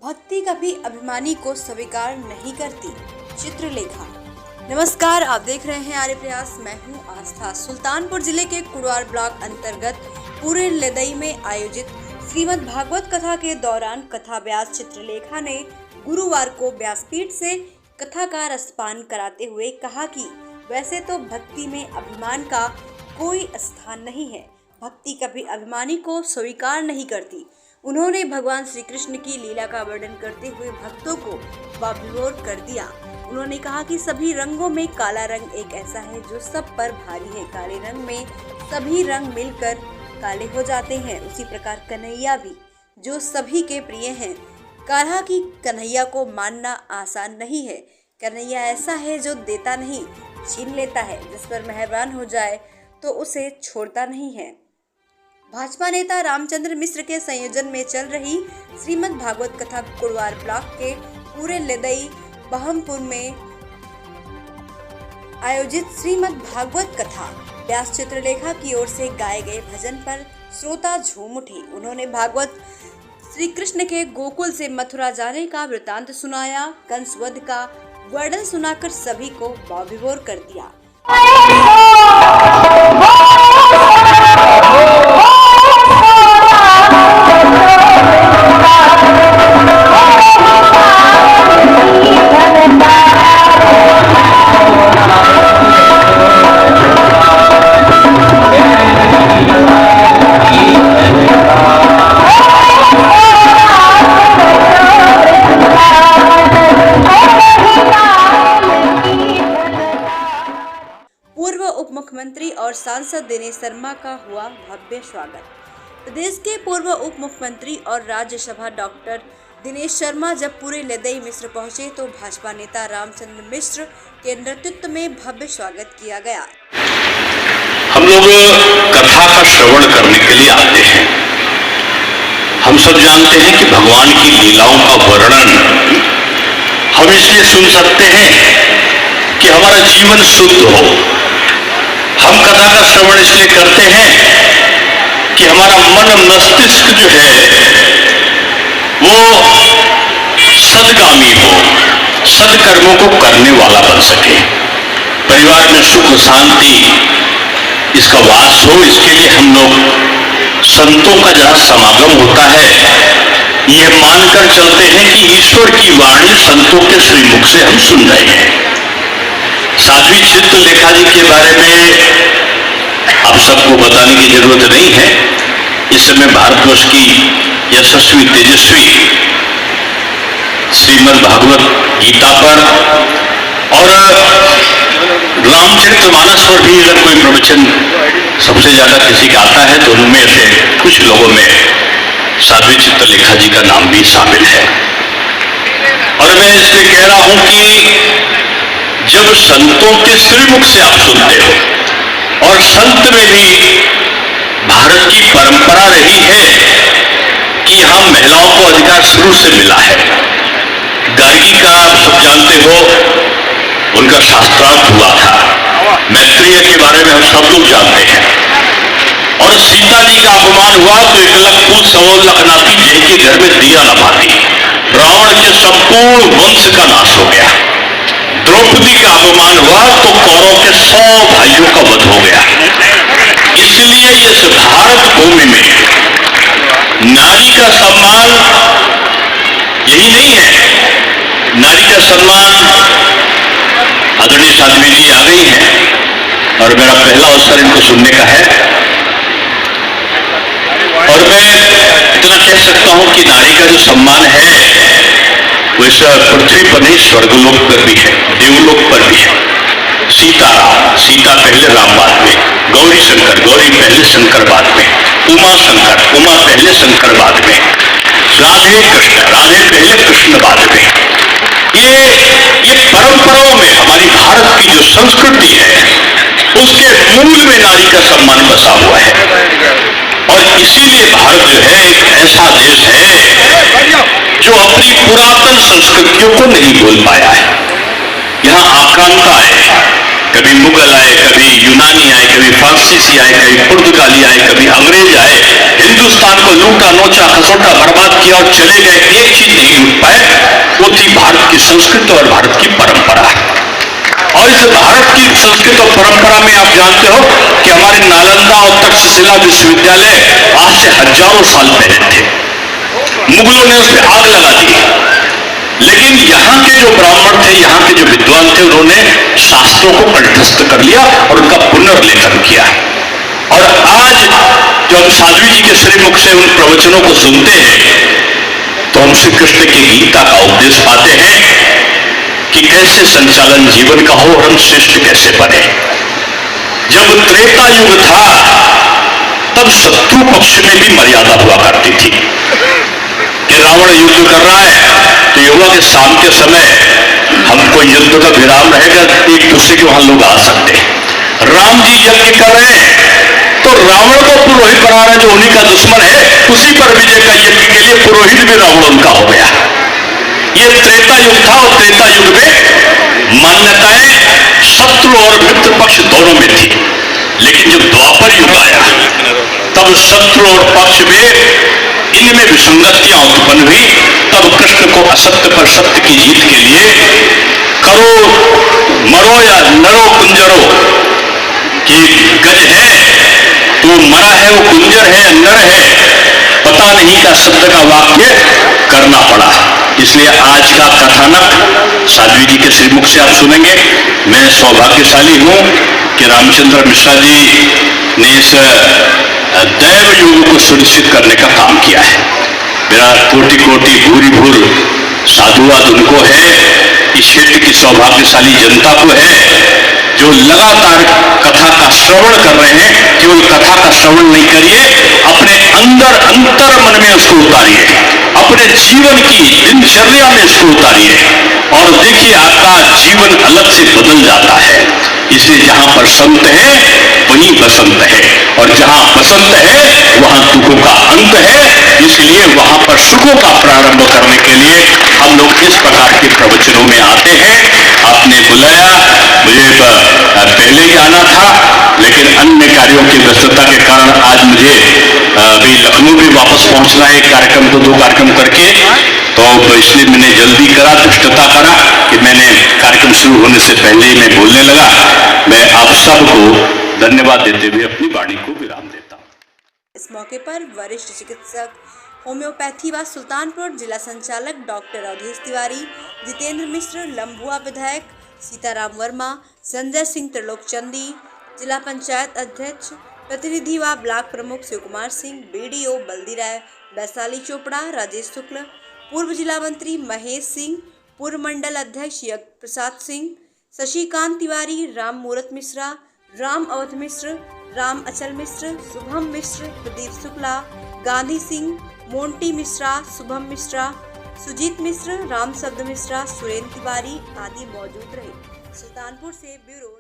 भक्ति कभी अभिमानी को स्वीकार नहीं करती। चित्रलेखा। नमस्कार, आप देख रहे हैं आर्य प्रयास। मैं हूं आस्था। सुल्तानपुर जिले के कुड़वार ब्लॉक अंतर्गत पूरे लदई में आयोजित श्रीमद् भागवत कथा के दौरान कथा व्यास चित्रलेखा ने गुरुवार को व्यासपीठ से कथा का रसपान कराते हुए कहा कि वैसे तो भक्ति में अभिमान का कोई स्थान नहीं है। भक्ति कभी अभिमानी को स्वीकार नहीं करती। उन्होंने भगवान श्री कृष्ण की लीला का वर्णन करते हुए भक्तों को वाभिभोर कर दिया। उन्होंने कहा कि सभी रंगों में काला रंग एक ऐसा है जो सब पर भारी है। काले रंग में सभी रंग मिलकर काले हो जाते हैं। उसी प्रकार कन्हैया भी जो सभी के प्रिय हैं। कहा कि कन्हैया को मानना आसान नहीं है। कन्हैया ऐसा है जो देता नहीं, छीन लेता है। जिस पर मेहरबान हो जाए तो उसे छोड़ता नहीं है। भाजपा नेता रामचंद्र मिश्र के संयोजन में चल रही श्रीमद् भागवत कथा कुड़वार ब्लॉक के पूरे लदई बहमपुर में आयोजित श्रीमद् भागवत कथा व्यास चित्रलेखा की ओर से गाए गए भजन पर श्रोता झूम उठे। उन्होंने भागवत श्री कृष्ण के गोकुल से मथुरा जाने का वृतांत सुनाया। कंसवध का वर्णन सुनाकर सभी को वाभिभोर कर दिया। पूर्व उप मुख्यमंत्री और सांसद दिनेश शर्मा का हुआ भव्य स्वागत। प्रदेश के पूर्व उप मुख्यमंत्री और राज्यसभा डॉक्टर दिनेश शर्मा जब पूरे लदई मिश्र पहुंचे तो भाजपा नेता रामचंद्र मिश्र के नेतृत्व में भव्य स्वागत किया गया। हम लोग कथा का श्रवण करने के लिए आते हैं। हम सब जानते हैं कि भगवान की लीलाओं का वर्णन हम इसलिए सुन सकते हैं कि हमारा जीवन शुद्ध हो। हम कथा का श्रवण इसलिए करते हैं कि हमारा मन मस्तिष्क जो है वो सदगामी हो, सदकर्मों को करने वाला बन सके, परिवार में सुख शांति इसका वास हो। इसके लिए हम लोग संतों का जहां समागम होता है यह मानकर चलते हैं कि ईश्वर की वाणी संतों के श्रीमुख से हम सुन रहे हैं। साध्वी चित्रलेखा जी के बारे में आप सबको बताने की जरूरत नहीं है। इस समय भारतवर्ष की यशस्वी तेजस्वी श्रीमद् भागवत गीता पर और रामचरितमानस पर भी अगर कोई प्रवचन सबसे ज्यादा किसी का आता है तो उनमें से कुछ लोगों में साध्वी चित्रलेखा जी का नाम भी शामिल है। और मैं इसलिए कह रहा हूं कि जब संतों के श्रीमुख से आप सुनते हो और संत में भी भारत की परंपरा रही है कि यहां महिलाओं को अधिकार शुरू से मिला है। गार्गी का आप सब जानते हो, उनका शास्त्रार्थ हुआ था। मैत्रेय के बारे में हम सब लोग जानते हैं। और सीता जी का अपमान हुआ तो एक लखपुर सवल लखनाती जय के घर में दिया न पाती। रावण के संपूर्ण वंश का नाश हो गया। द्रौपदी का अपमान हुआ तो कौरव के 100 भाइयों का वध हो गया। इसलिए इस भारत भूमि में नारी का सम्मान यही नहीं है। नारी का सम्मान आदरणीय साध्वी जी आ गई है और मेरा पहला अवसर इनको सुनने का है। और मैं इतना कह सकता हूं कि नारी का जो सम्मान है वो इस पृथ्वी पर नहीं, स्वर्गलोक पर भी है, देवलोक पर भी है। सीता पहले राम बाद में, गौरी पहले शंकर बाद में, उमा पहले शंकर बाद में, राधे पहले कृष्ण बाद में। ये परंपराओं में हमारी भारत की जो संस्कृति है उसके मूल में नारी का सम्मान बसा हुआ है। और इसीलिए भारत जो है एक ऐसा देश है जो अपनी पुरातन संस्कृतियों को नहीं भूल पाया है। यहाँ आक्रांता आए, कभी मुगल आए, कभी यूनानी आए, कभी फ्रांसीसी आए, कभी पुर्तगाली आए, कभी अंग्रेज आए, हिंदुस्तान को लूटा नोचा खसोटा बर्बाद किया और चले गए। एक चीज नहीं संस्कृति और भारत की परंपरा है। और इस भारत की संस्कृति और परंपरा में आप जानते हो कि हमारे नालंदा और तक्षशिला विश्वविद्यालय आज से हजारों साल पहले थे। मुगलों ने उस पर आग लगा दी, लेकिन यहाँ के जो ब्राह्मण थे, यहाँ के जो विद्वान थे, उन्होंने शास्त्रों को कंठस्थ कर लिया और उनका पुनर्लेखन किया। और आज जब हम साध्वी जी के श्रीमुख से उन प्रवचनों को सुनते हैं तो हम श्री कृष्ण की गीता का उपदेश पाते हैं कि कैसे संचालन जीवन का हो और हम श्रेष्ठ कैसे बने। जब त्रेता युग था तब शत्रु पक्ष में भी मर्यादा हुआ करती थी कि रावण युद्ध कर रहा है तो युवा के शाम के समय हमको युद्ध का विराम रहेगा, एक दूसरे के वहां लोग आ सकते हैं। राम जी यज्ञ कर रहे हैं तो रावण को पुरोहित बना रहे, जो उन्हीं का दुश्मन है, उसी पर विजय का यज्ञ के लिए पुरोहित भी रावण उनका हो गया। ये त्रेता युग था और त्रेता युग में मान्यताएं शत्रु और मित्र पक्ष दोनों में थी। लेकिन जब द्वापर युग आया तब शत्रु और पक्ष में इनमें विसंगतियां उत्पन्न हुई। तब कृष्ण को असत्य पर सत्य की जीत के लिए करो मरो या नरो कुंजरो, कि गज है तो मरा है, वो कुंजर है या नर है, पता नहीं का शब्द का वाक्य करना पड़ा। इसलिए आज का कथानक साध्वी जी के श्रीमुख से आप सुनेंगे। मैं सौभाग्यशाली हूं कि रामचंद्र मिश्रा जी ने इस दैव योग को सुनिश्चित करने का काम किया है। मेरा कोटि कोटि भूरि भूर साधुवाद उनको है, इस क्षेत्र की सौभाग्यशाली जनता को है जो लगातार कथा का श्रवण कर रहे हैं। केवल कथा का श्रवण नहीं करिए, अपने अंदर अंतर मन में उसको उतारिए, अपने जीवन की दिनचर्या में इसको उतारिए और देखिए आपका जीवन अलग से बदल जाता है। इसलिए जहां पर संत है वहीं बसंत है, और जहां बसंत है वहां दुखों का अंत है। इसलिए वहां पर सुखों का प्रारंभ करने के लिए हम लोग इस प्रकार के प्रवचनों में आते हैं। आपने बुलाया, मुझे पहले ही आना था, लेकिन अन्य कार्यों की व्यस्तता के कारण आज मुझे अभी लखनऊ भी वापस पहुंचना है, एक कार्यक्रम को 2 कार्यक्रम करके, तो इसलिए मैंने जल्दी करा, दुष्टता करा कि मैंने कार्यक्रम शुरू होने से पहले ही मैं बोलने लगा। मैं आप सबको धन्यवाद देते हुए अपनी वाणी को विराम देता हूँ। इस मौके पर वरिष्ठ चिकित्सक होम्योपैथी व सुल्तानपुर जिला संचालक डॉक्टर अवधेश तिवारी, जितेंद्र मिश्र, लंबुआ विधायक सीताराम वर्मा, संजय सिंह त्रिलोकचंदी, जिला पंचायत अध्यक्ष, प्रतिनिधि व ब्लॉक प्रमुख शिव कुमार सिंह, बीडीओ बल्दी राय, वैशाली चोपड़ा, राजेश शुक्ल, पूर्व जिला मंत्री महेश सिंह, पूर्व मंडल अध्यक्ष यज्ञ प्रसाद सिंह, शशिकांत तिवारी, राम मूरत मिश्रा, राम अवध मिश्र, राम अचल मिश्र, शुभम मिश्र, प्रदीप शुक्ला, गांधी सिंह, मोंटी मिश्रा, शुभम मिश्रा, सुजीत मिश्र, राम शब्द मिश्रा, सुरेंद्र तिवारी आदि मौजूद रहे। सुल्तानपुर से ब्यूरो।